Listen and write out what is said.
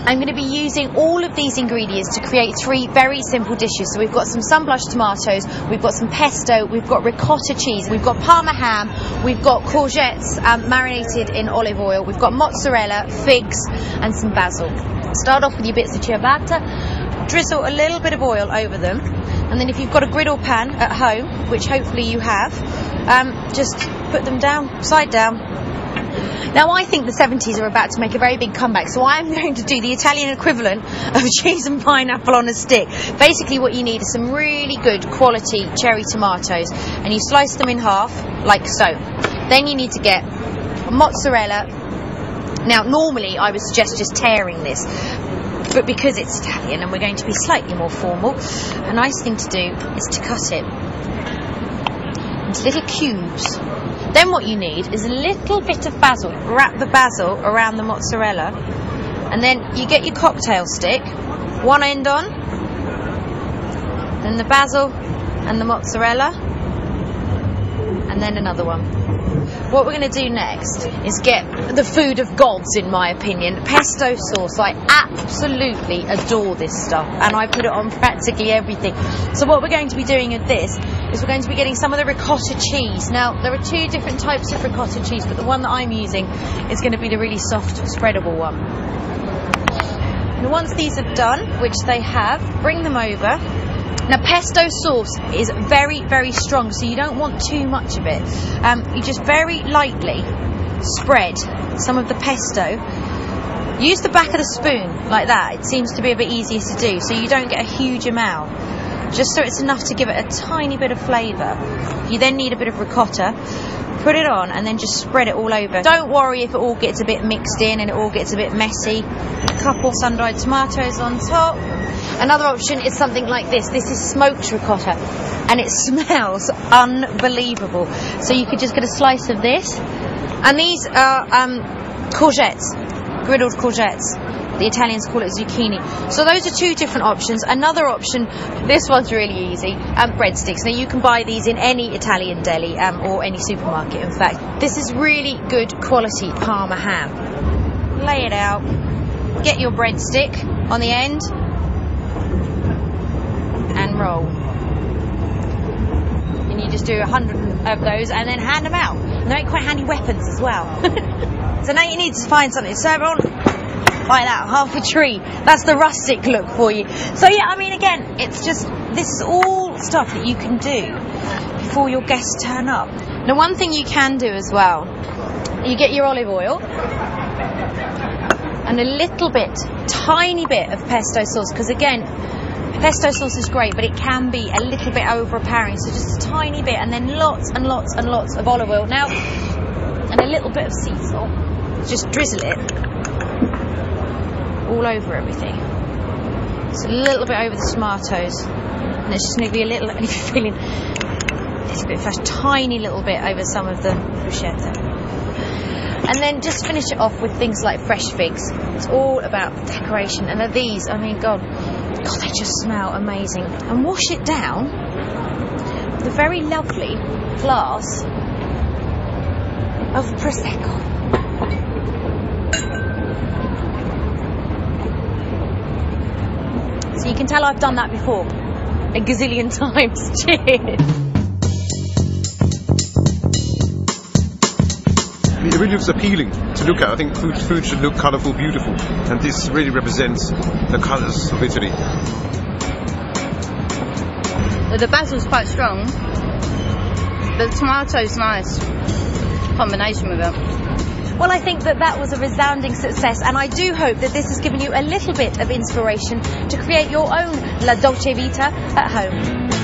I'm going to be using all of these ingredients to create 3 very simple dishes. So we've got some sunblush tomatoes, we've got some pesto, we've got ricotta cheese, we've got parma ham, we've got courgettes marinated in olive oil, we've got mozzarella, figs and some basil. Start off with your bits of ciabatta, drizzle a little bit of oil over them, and then if you've got a griddle pan at home, which hopefully you have, just put them down, side down. Now I think the 70s are about to make a very big comeback, so I'm going to do the Italian equivalent of cheese and pineapple on a stick. Basically what you need is some really good quality cherry tomatoes, and you slice them in half like so. Then you need to get mozzarella. Now normally I would suggest just tearing this, but because it's Italian and we're going to be slightly more formal, a nice thing to do is to cut it into little cubes. Then what you need is a little bit of basil. Wrap the basil around the mozzarella, and then you get your cocktail stick, one end on, then the basil and the mozzarella, and then another one. What we're going to do next is get the food of gods, in my opinion, pesto sauce. I absolutely adore this stuff, and I put it on practically everything. So what we're going to be doing with this is we're going to be getting some of the ricotta cheese. Now there are 2 different types of ricotta cheese, but the one that I'm using is going to be the really soft spreadable one. Now once these are done, which they have, bring them over. Now pesto sauce is very, very strong, so you don't want too much of it. You just very lightly spread some of the pesto. Use the back of the spoon like that. It seems to be a bit easier to do, so you don't get a huge amount, just so it's enough to give it a tiny bit of flavour. You then need a bit of ricotta. Put it on and then just spread it all over. Don't worry if it all gets a bit mixed in and it all gets a bit messy. A couple sun-dried tomatoes on top. Another option is something like this. This is smoked ricotta, and it smells unbelievable. So you could just get a slice of this. And these are courgettes, griddled courgettes. The Italians call it zucchini. So those are 2 different options. Another option, this one's really easy, breadsticks. Now you can buy these in any Italian deli or any supermarket, in fact. This is really good quality parma ham. Lay it out, get your breadstick on the end, and roll. And you just do 100 of those and then hand them out. And they make quite handy weapons as well. So now you need to find something to serve on. Like that, half a tree. That's the rustic look for you. So yeah, I mean, again, it's just, this is all stuff that you can do before your guests turn up. Now one thing you can do as well, you get your olive oil and a little bit, tiny bit of pesto sauce, because again, pesto sauce is great, but it can be a little bit overpowering, so just a tiny bit, and then lots and lots and lots of olive oil. Now, and a little bit of sea salt, just drizzle it all over everything. So a little bit over the tomatoes, and there's just going to be a little, and if you're feeling a little bit fresh, tiny little bit over some of the bruschetta. And then just finish it off with things like fresh figs. It's all about decoration. And these, I mean, God, they just smell amazing. And wash it down with a very lovely glass of Prosecco. So you can tell I've done that before a gazillion times. Cheers. It really looks appealing to look at. I think food should look colourful, beautiful, and this really represents the colours of Italy. The basil's quite strong, but the tomato's nice combination with it. Well, I think that was a resounding success, and I do hope that this has given you a little bit of inspiration to create your own La Dolce Vita at home.